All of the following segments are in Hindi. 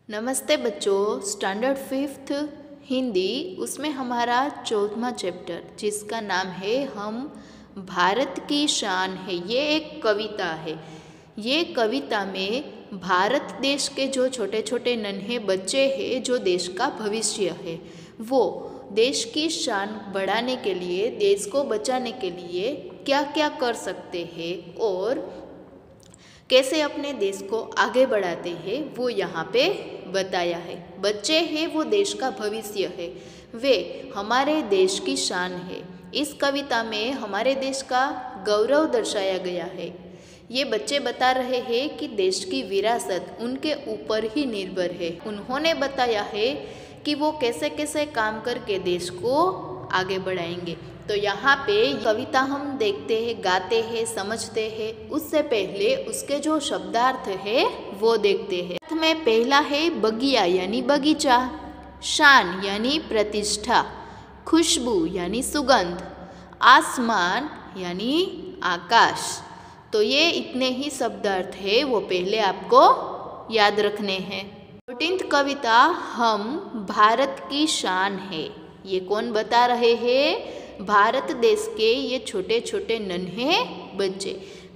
नमस्ते बच्चों, स्टैंडर्ड 5th हिंदी, उसमें हमारा 4वां चैप्टर जिसका नाम है हम भारत की शान है। ये एक कविता है। ये कविता में भारत देश के जो छोटे छोटे नन्हे बच्चे हैं, जो देश का भविष्य है, वो देश की शान बढ़ाने के लिए, देश को बचाने के लिए क्या क्या कर सकते हैं और कैसे अपने देश को आगे बढ़ाते हैं, वो यहाँ पे बताया है। बच्चे हैं वो देश का भविष्य है, वे हमारे देश की शान है। इस कविता में हमारे देश का गौरव दर्शाया गया है। ये बच्चे बता रहे हैं कि देश की विरासत उनके ऊपर ही निर्भर है। उन्होंने बताया है कि वो कैसे कैसे काम करके देश को आगे बढ़ाएंगे। तो यहाँ पे कविता हम देखते हैं, गाते हैं, समझते हैं। उससे पहले उसके जो शब्दार्थ है वो देखते हैं। में पहला है बगिया यानी बगीचा, शान यानी प्रतिष्ठा, खुशबू यानी सुगंध, आसमान यानी आकाश। तो ये इतने ही शब्दार्थ है, वो पहले आपको याद रखने हैं। 14th कविता हम भारत की शान है। ये कौन बता रहे हैं? भारत देश के ये छोटे छोटे नन्हे बच्चे।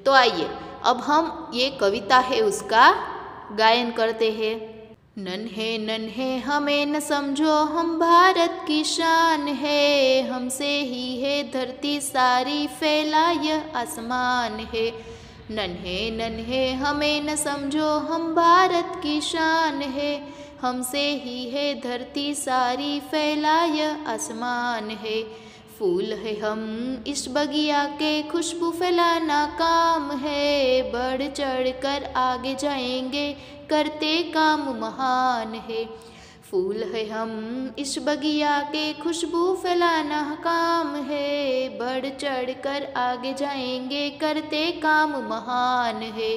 तो आइए अब हम ये कविता है उसका गायन करते हैं। नन्हे नन्हे हमें न समझो, हम भारत की शान है, हमसे ही है धरती सारी, फैला यह आसमान है। नन्हे नन्हे हमें न समझो, हम भारत की शान है, हमसे ही है धरती सारी, फैला यह आसमान है। फूल है हम इस बगिया के, खुशबू फैलाना काम है, बढ़ चढ़ कर आगे जाएंगे, करते काम महान है। फूल है हम इस बगिया के, खुशबू फैलाना काम है, बढ़ चढ़ कर आगे जाएंगे, करते काम महान है।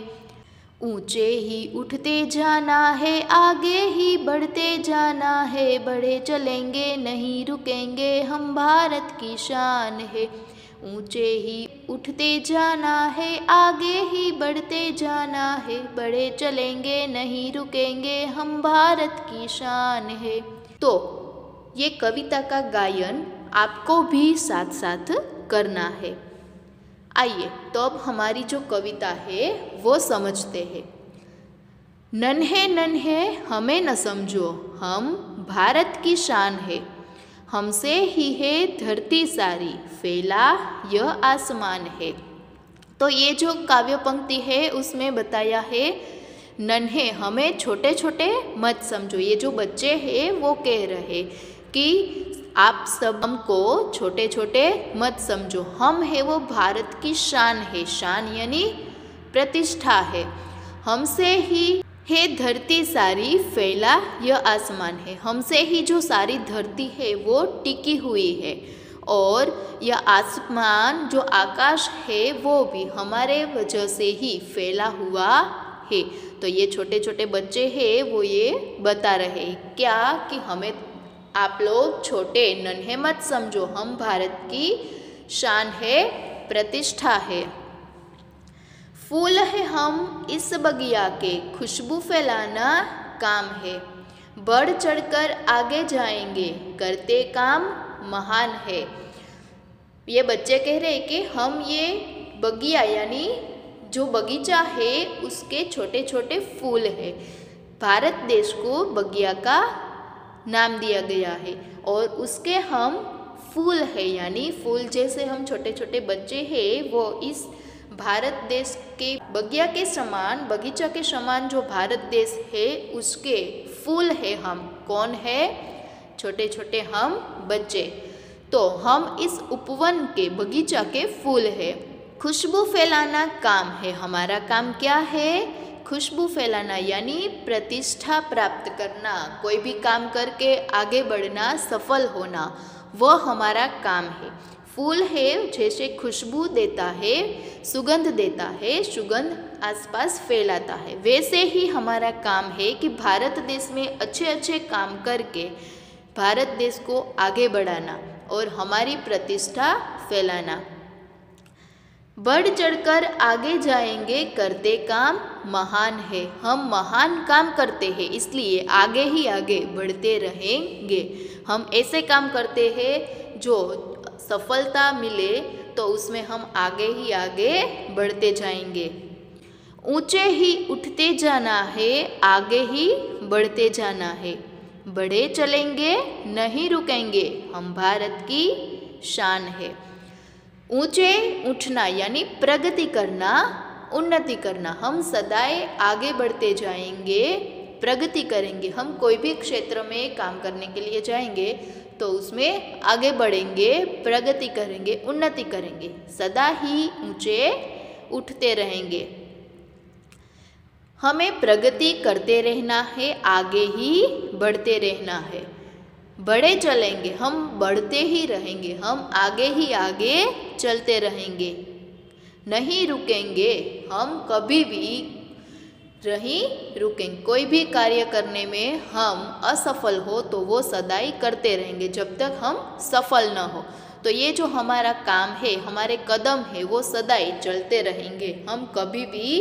ऊंचे ही उठते जाना है, आगे ही बढ़ते जाना है, बढ़े चलेंगे नहीं रुकेंगे, हम भारत की शान है। ऊंचे ही उठते जाना है, आगे ही बढ़ते जाना है, बढ़े चलेंगे नहीं रुकेंगे, हम भारत की शान है। तो ये कविता का गायन आपको भी साथ साथ करना है। आइए तो अब हमारी जो कविता है वो समझते हैं। नन्हे नन्हे हमें न समझो, हम भारत की शान है, हमसे ही है धरती सारी, फैला यह आसमान है। तो ये जो काव्य पंक्ति है उसमें बताया है नन्हे हमें छोटे छोटे मत समझो। ये जो बच्चे हैं वो कह रहे कि आप सब हमको छोटे छोटे मत समझो, हम है वो भारत की शान है। शान यानी प्रतिष्ठा है। हमसे ही है धरती सारी, फैला यह आसमान है। हमसे ही जो सारी धरती है वो टिकी हुई है, और यह आसमान जो आकाश है वो भी हमारे वजह से ही फैला हुआ है। तो ये छोटे छोटे बच्चे हैं वो ये बता रहे क्या कि हमें आप लोग छोटे नन्हे मत समझो, हम भारत की शान है, प्रतिष्ठा है। फूल है हम इस बगिया के, खुशबू फैलाना काम है, बढ़ चढ़कर आगे जाएंगे, करते काम महान है। ये बच्चे कह रहे हैं कि हम ये बगिया यानी जो बगीचा है उसके छोटे छोटे फूल है। भारत देश को बगिया का नाम दिया गया है और उसके हम फूल है, यानी फूल जैसे हम छोटे छोटे बच्चे हैं वो इस भारत देश के बगिया के समान, बगीचा के समान जो भारत देश है उसके फूल है। हम कौन है? छोटे छोटे हम बच्चे। तो हम इस उपवन के बगीचा के फूल है। खुशबू फैलाना काम है। हमारा काम क्या है? खुशबू फैलाना यानी प्रतिष्ठा प्राप्त करना, कोई भी काम करके आगे बढ़ना, सफल होना, वह हमारा काम है। फूल है जैसे खुशबू देता है, सुगंध देता है, सुगंध आसपास फैलाता है, वैसे ही हमारा काम है कि भारत देश में अच्छे अच्छे काम करके भारत देश को आगे बढ़ाना और हमारी प्रतिष्ठा फैलाना। बढ़ चढ़कर आगे जाएंगे, करते काम महान है। हम महान काम करते हैं, इसलिए आगे ही आगे बढ़ते रहेंगे। हम ऐसे काम करते हैं जो सफलता मिले तो उसमें हम आगे ही आगे बढ़ते जाएंगे। ऊंचे ही उठते जाना है, आगे ही बढ़ते जाना है। बढ़े चलेंगे नहीं रुकेंगे, हम भारत की शान है। ऊंचे उठना यानी प्रगति करना, उन्नति करना। हम सदाए आगे बढ़ते जाएंगे, प्रगति करेंगे। हम कोई भी क्षेत्र में काम करने के लिए जाएंगे तो उसमें आगे बढ़ेंगे, प्रगति करेंगे, उन्नति करेंगे, सदा ही ऊंचे उठते रहेंगे। हमें प्रगति करते रहना है, आगे ही बढ़ते रहना है। बढ़े चलेंगे, हम बढ़ते ही रहेंगे, हम आगे ही आगे चलते रहेंगे। नहीं रुकेंगे, हम कभी भी नहीं रुकेंगे। कोई भी कार्य करने में हम असफल हो तो वो सदाई करते रहेंगे जब तक हम सफल न हो। तो ये जो हमारा काम है, हमारे कदम है, वो सदाई चलते रहेंगे, हम कभी भी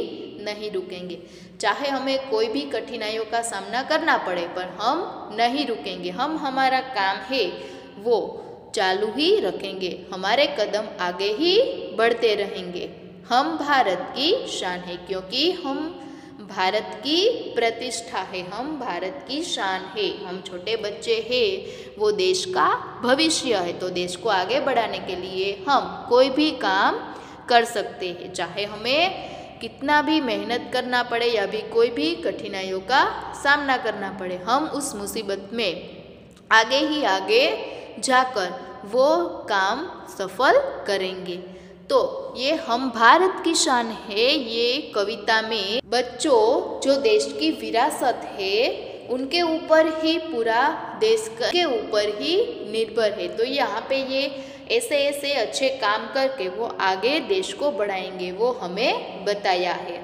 नहीं रुकेंगे। चाहे हमें कोई भी कठिनाइयों का सामना करना पड़े पर हम नहीं रुकेंगे। हम हमारा काम है वो चालू ही रखेंगे, हमारे कदम आगे ही बढ़ते रहेंगे। हम भारत की शान है, क्योंकि हम भारत की प्रतिष्ठा है, हम भारत की शान है। हम छोटे बच्चे हैं, वो देश का भविष्य है। तो देश को आगे बढ़ाने के लिए हम कोई भी काम कर सकते हैं, चाहे हमें कितना भी मेहनत करना पड़े या भी कोई भी कठिनाइयों का सामना करना पड़े, हम उस मुसीबत में आगे ही आगे जाकर वो काम सफल करेंगे। तो ये हम भारत की शान है, ये कविता में बच्चों जो देश की विरासत है उनके ऊपर ही पूरा देश के ऊपर ही निर्भर है। तो यहाँ पे ये ऐसे ऐसे अच्छे काम करके वो आगे देश को बढ़ाएंगे, वो हमें बताया है।